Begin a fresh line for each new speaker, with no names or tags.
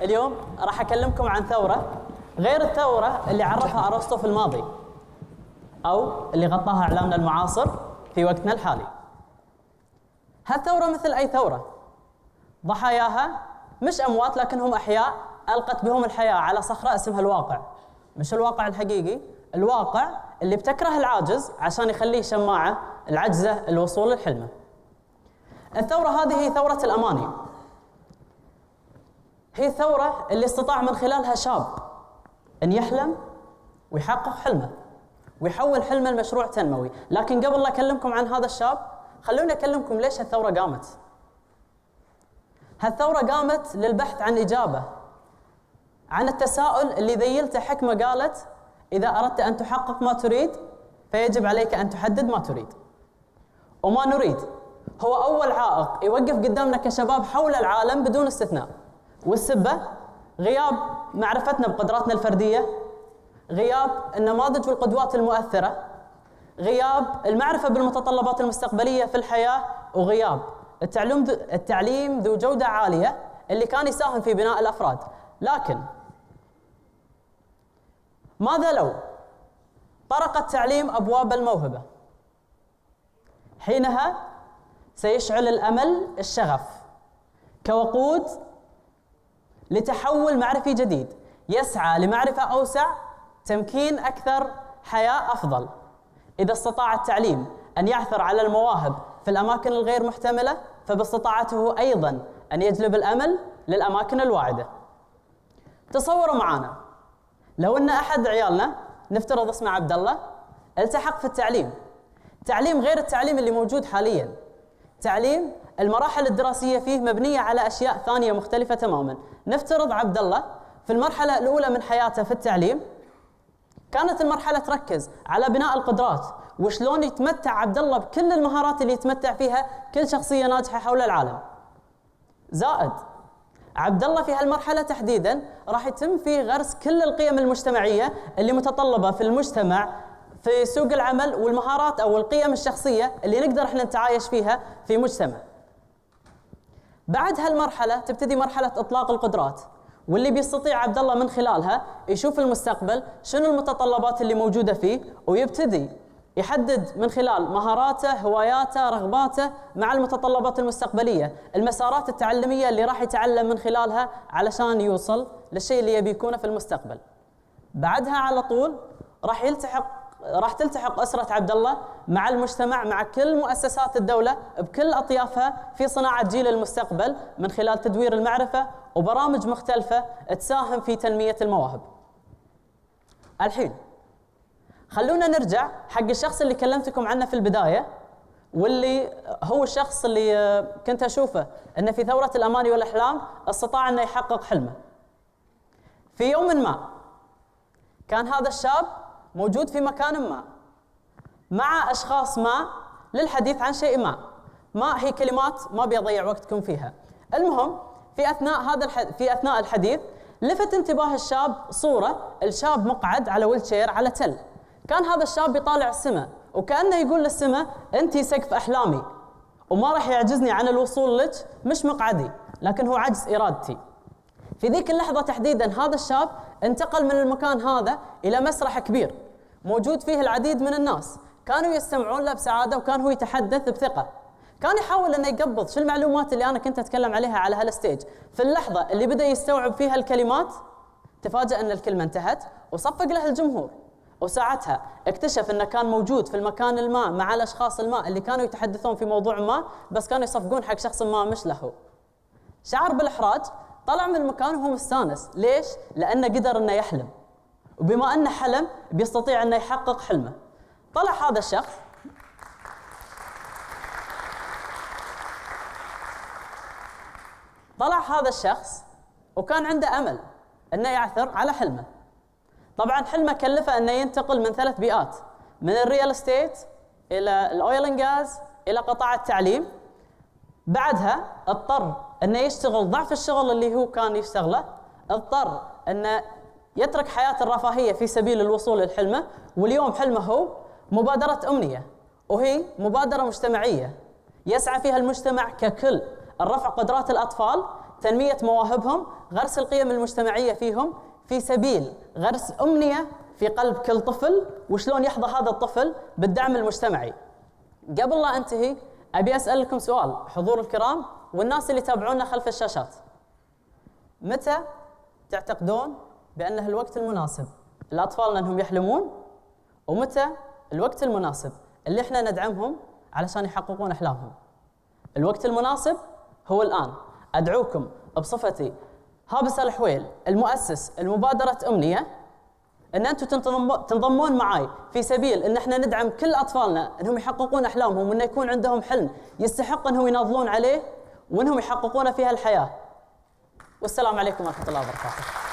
اليوم راح أكلمكم عن ثورة غير الثورة اللي عرفها أرسطو في الماضي أو اللي غطاها إعلامنا المعاصر في وقتنا الحالي. هالثورة مثل أي ثورة، ضحاياها مش أموات لكنهم أحياء ألقت بهم الحياة على صخرة اسمها الواقع. مش الواقع الحقيقي، الواقع اللي بتكره العاجز عشان يخليه شماعة العجزة الوصول لحلمه. الثورة هذه هي ثورة الأماني، هي الثورة اللي استطاع من خلالها شاب أن يحلم ويحقق حلمه ويحول حلمه لمشروع تنموي. لكن قبل لا أكلمكم عن هذا الشاب خلوني أكلمكم ليش هالثورة قامت. هالثورة قامت للبحث عن إجابة عن التساؤل اللي ذيلته حكمة قالت: إذا أردت أن تحقق ما تريد فيجب عليك أن تحدد ما تريد. وما نريد هو أول عائق يوقف قدامنا كشباب حول العالم بدون استثناء، والسبة غياب معرفتنا بقدراتنا الفردية، غياب النماذج والقدوات المؤثرة، غياب المعرفة بالمتطلبات المستقبلية في الحياة، وغياب التعليم ذو جودة عالية اللي كان يساهم في بناء الأفراد. لكن ماذا لو طرق التعليم أبواب الموهبة؟ حينها سيشعل الأمل الشغف كوقود لتحول معرفي جديد يسعى لمعرفة أوسع، تمكين أكثر، حياة أفضل. إذا استطاع التعليم أن يعثر على المواهب في الأماكن الغير محتملة فباستطاعته أيضاً أن يجلب الأمل للأماكن الواعدة. تصوروا معنا لو أن أحد عيالنا، نفترض اسمه عبد الله، التحق في التعليم، تعليم غير التعليم اللي موجود حالياً، تعليم المراحل الدراسية فيه مبنية على أشياء ثانية مختلفة تماماً. نفترض عبد الله في المرحلة الأولى من حياته في التعليم كانت المرحلة تركز على بناء القدرات وشلون يتمتع عبد الله بكل المهارات اللي يتمتع فيها كل شخصية ناجحة حول العالم. زائد عبد الله في هالمرحلة تحديداً راح يتم فيه غرس كل القيم المجتمعية اللي متطلبة في المجتمع في سوق العمل، والمهارات أو القيم الشخصية اللي نقدر احنا نتعايش فيها في مجتمع. بعد هالمرحلة تبتدي مرحلة إطلاق القدرات، واللي بيستطيع عبد الله من خلالها يشوف المستقبل شنو المتطلبات اللي موجودة فيه، ويبتدي يحدد من خلال مهاراته، هواياته، رغباته مع المتطلبات المستقبلية، المسارات التعلمية اللي راح يتعلم من خلالها علشان يوصل للشيء اللي يبي يكونه في المستقبل. بعدها على طول راح تلتحق أسرة عبد الله مع المجتمع، مع كل مؤسسات الدولة بكل أطيافها في صناعة جيل المستقبل من خلال تدوير المعرفة وبرامج مختلفة تساهم في تنمية المواهب. الحين خلونا نرجع حق الشخص اللي كلمتكم عنه في البداية، واللي هو الشخص اللي كنت أشوفه أنه في ثورة الأماني والأحلام استطاع أنه يحقق حلمه. في يوم ما كان هذا الشاب موجود في مكان ما مع أشخاص ما للحديث عن شيء ما هي كلمات ما بيضيع وقتكم فيها. المهم في أثناء الحديث لفت انتباه الشاب صورة الشاب مقعد على ويلشير على تل. كان هذا الشاب يطالع السماء وكأنه يقول للسماء: أنتي سقف أحلامي وما راح يعجزني عن الوصول لك، مش مقعدي لكن هو عجز إرادتي. في ذيك اللحظة تحديداً هذا الشاب انتقل من المكان هذا إلى مسرح كبير موجود فيه العديد من الناس كانوا يستمعون له بسعادة، وكان هو يتحدث بثقة. كان يحاول أنه يقبض شو المعلومات اللي أنا كنت أتكلم عليها على هالستيج. في اللحظة اللي بدأ يستوعب فيها الكلمات تفاجأ أن الكلمة انتهت وصفق له الجمهور، وساعتها اكتشف أنه كان موجود في المكان الماء مع الأشخاص الماء اللي كانوا يتحدثون في موضوع ما، بس كانوا يصفقون حق شخص ما مش له. شعر بالإحراج، طلع من المكان وهو مستانس. ليش؟ لأنه قدر أنه يحلم، وبما أنه حلم بيستطيع أنه يحقق حلمه. طلع هذا الشخص وكان عنده أمل أنه يعثر على حلمه. طبعاً حلمه كلفه أنه ينتقل من 3 بيئات، من الريال استيت إلى الأويل اند غاز إلى قطاع التعليم. بعدها اضطر أنه يشتغل ضعف الشغل اللي هو كان يشتغله، اضطر أنه يترك حياة الرفاهية في سبيل الوصول لحلمه. واليوم حلمه هو مبادرة أمنية، وهي مبادرة مجتمعية يسعى فيها المجتمع ككل الرفع قدرات الأطفال تنمية مواهبهم، غرس القيم المجتمعية فيهم في سبيل غرس أمنية في قلب كل طفل، وشلون يحظى هذا الطفل بالدعم المجتمعي. قبل لا أنتهي أبي أسألكم سؤال حضور الكرام والناس اللي يتابعونا خلف الشاشات، متى تعتقدون بأنه الوقت المناسب لأطفالنا أنهم يحلمون، ومتى الوقت المناسب اللي احنا ندعمهم علشان يحققون أحلامهم؟ الوقت المناسب هو الآن. أدعوكم بصفتي هابس الحويل المؤسس المبادرة أمنية أن أنتم تنضمون معي في سبيل أن احنا ندعم كل أطفالنا أنهم يحققون أحلامهم، وأن يكون عندهم حلم يستحق أنهم يناضلون عليه وأنهم يحققون فيها الحياة. والسلام عليكم ورحمة الله وبركاته.